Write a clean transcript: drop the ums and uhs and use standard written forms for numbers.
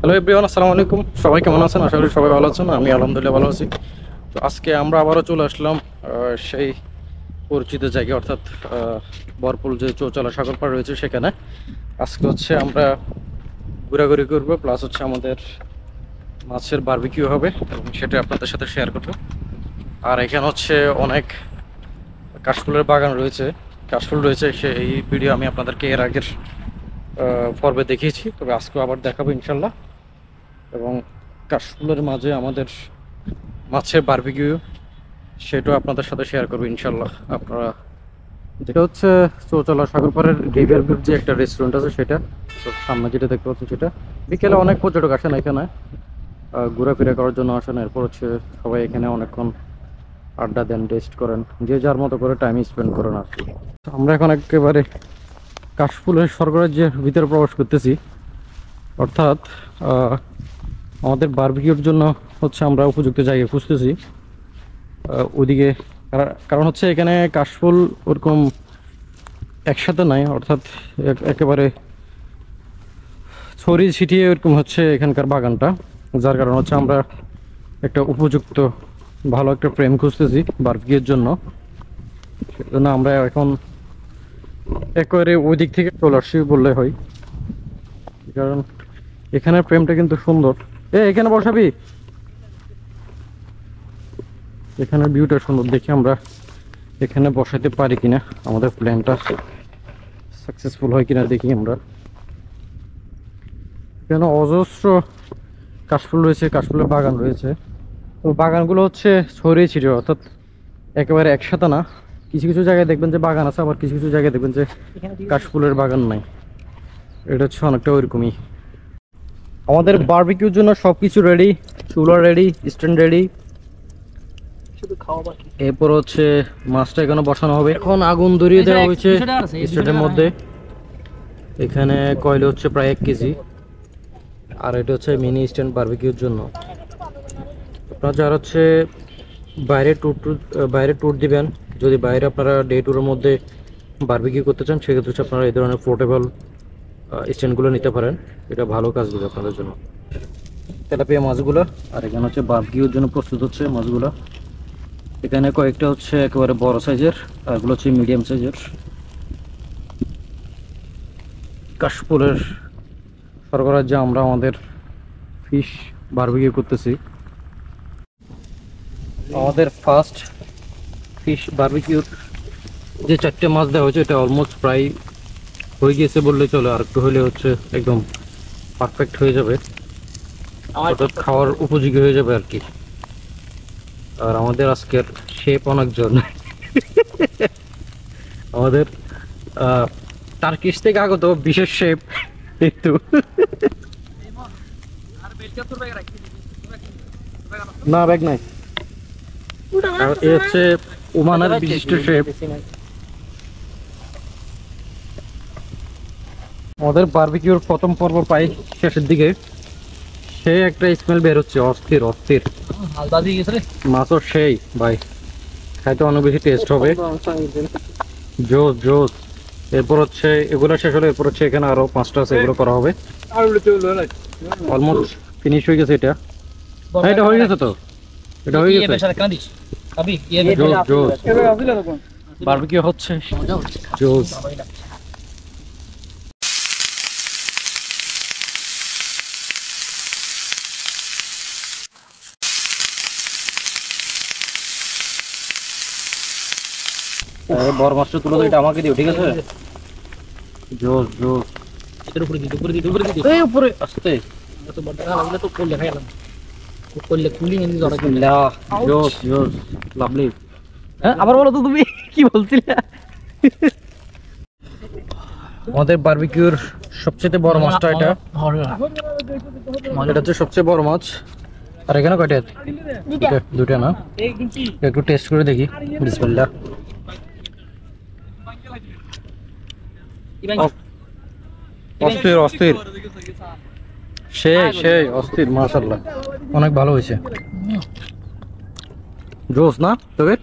Hello everyone, আসসালামু আলাইকুম। সবাই কেমন আছেন? আশা করি সবাই ভালো আছেন। আমি আলহামদুলিল্লাহ ভালো আছি। তো আজকে আমরা আবারও চলে আসলাম সেই পরিচিত জায়গা, অর্থাৎ বরপুল যে চৌচালা সাগর পাড় রয়েছে সেখানে। আজকে হচ্ছে আমরা ঘোরাঘুরি করবো, প্লাস হচ্ছে আমাদের মাছের বারবিকিউ হবে এবং সেটা আপনাদের সাথে শেয়ার করবো। আর এখানে হচ্ছে অনেক কাশফুলের বাগান রয়েছে, কাশফুল রয়েছে। সেই ভিডিও আমি আপনাদেরকে এর আগের পর্বে দেখিয়েছি, তবে আজকেও আবার দেখাবো ইনশাল্লাহ। এবং কাশফুলের মাঝে আমাদের মাছের বারবিকিউ, সেটাও আপনাদের সাথে শেয়ার করবো ইনশাল্লাহ। আপনারা যেটা হচ্ছে চৌচালা সাগর পাড়ের গেভিয়ার ব্রিজ যে একটা রেস্টুরেন্ট আছে, সেটা তো সামনে যেটা দেখতে পাচ্ছেন সেটা। বিকেলে অনেক পর্যটক আসেন এখানে, ঘোরাফেরা করার জন্য আসেন। এরপর হচ্ছে সবাই এখানে অনেকক্ষণ আড্ডা দেন, রেস্ট করেন, যে যার মতো করে টাইম স্পেন্ড করেন আর কি। আমরা এখন একেবারে কাশফুলের স্বর্গরাজ্যের ভিতরে প্রবেশ করতেছি, অর্থাৎ আমাদের বারবিকিউর জন্য হচ্ছে আমরা উপযুক্ত জায়গা খুঁজতেছি ওইদিকে। কারণ হচ্ছে এখানে কাশফুল ওরকম একসাথে নাই, অর্থাৎ একেবারে ছড়িয়ে ছিটিয়ে ওরকম হচ্ছে এখানকার বাগানটা। যার কারণ হচ্ছে আমরা একটা উপযুক্ত ভালো একটা ফ্রেম খুঁজতেছি বারবিকিউর জন্য। সেজন্য আমরা এখন একেবারে ওই দিক থেকে চলে আসছি বললে হয়, কারণ এখানের ফ্রেমটা কিন্তু সুন্দর। এখানে বসাবি, এখানের ভিউটা সুন্দর, দেখি আমরা এখানে বসাতে পারি কিনা, আমাদের প্ল্যানটা সাকসেসফুল হয় কিনা দেখি আমরা। এখানে অজস্র কাশফুল রয়েছে, কাশফুলের বাগান রয়েছে। তো বাগানগুলো হচ্ছে ছড়িয়ে ছিটিয়ে, অর্থাৎ একেবারে একসাথে না। কিছু কিছু জায়গায় দেখবেন যে বাগান আছে, আবার কিছু কিছু জায়গায় দেখবেন যে কাশফুলের বাগান নাই। এটা হচ্ছে অনেকটা ওইরকমই। আমাদের বারবিকিউর জন্য সবকিছু রেডি, চুলা রেডি, স্ট্যান্ড রেডি, এরপর হচ্ছে মাছটা এখানে বসানো হবে। এখন আগুন ধরিয়ে দেওয়া হয়েছে স্টেটের মধ্যে। এখানে কয়লা হচ্ছে প্রায় 1 কেজি, আর এটা হচ্ছে মিনি স্ট্যান্ড বারবিকিউর জন্য। আপনারা যারা হচ্ছে বাইরে ট্যুর দিবেন, যদি বাইরে আপনারা ডে ট্যুরের মধ্যে বারবিকিউ করতে চান, সেক্ষেত্রে হচ্ছে আপনারা এই ধরনের পোর্টেবল স্ট্যান্ডগুলো নিতে পারেন। এটা ভালো কাজ দিবে আপনাদের জন্য। তেলাপিয়া মাছগুলো, আর এখানে হচ্ছে বারবিকিউর জন্য প্রস্তুত হচ্ছে মাছগুলো। এখানে কয়েকটা হচ্ছে একেবারে বড় সাইজের, আর এগুলো হচ্ছে মিডিয়াম সাইজের। কাশফুলের স্বর্গরাজ্যে আমরা আমাদের ফিশ বারবিকিউ করতেছি। আমাদের ফার্স্ট ফিশ বারবিকিউর যে 4টে মাছ দেওয়া হয়েছে, এটা অলমোস্ট প্রায় হয়ে গিয়েছে বললে চলে। আর একটু হলে হচ্ছে একদম পারফেক্ট হয়ে যাবে, অর্থাৎ খাওয়ার উপযোগী হয়ে যাবে আর কি। আর আমাদের আজকের শেফ অনেকজন, আমাদের টার্কিশ থেকে আগত বিশেষ শেফ একটু। না, ব্যাগ নাই। এ হচ্ছে ওমানের বিশিষ্ট শেফ। আমাদের বারবিকিউর প্রথম পর্ব পাই শেষের দিকে, সে একটা স্মেল বের হচ্ছে, অস্থির অস্থির। মাছও সেই ভাই, খাইতে অনেক বেশি টেস্ট হবে। জোস জোস। এরপর হচ্ছে এগুলো শেষ হলো, এরপর হচ্ছে এখানে আরো 5টা আছে, এগুলো করা হবে। অলমোস্ট ফিনিশ হয়ে গেছে এটা। এটা হয়ে গেছে তো, এটা হয়ে গেছে। জোস জোস, বারবিকিউ হচ্ছে জোস। বড় মাছটা তুলে এটা আমাকে দিও, ঠিক আছে? জোস জোস। এর উপরে দিতে উপরে দিতে উপরে দিতে, এই উপরে আস্তে তো বড় লাগলে তো কোল দেখা গেলাম, কোল কুলিং এনে ধরে বিসমিল্লাহ। জোস জোস, লাভলি। হ্যাঁ, আবার বলো তো, তুমি কি বলছিলে? আমাদের বারবিকিউর সবচেয়ে বড় মাছটা এটা, এটা হচ্ছে সবচেয়ে বড় মাছ। আর এখানে কয়টা? দুটো না? একটু টেস্ট করে দেখি, বিসমিল্লাহ। অস্থির অস্থির, সেই সেই অস্থির, মাশাআল্লাহ অনেক ভালো হয়েছে। জোস না তবে?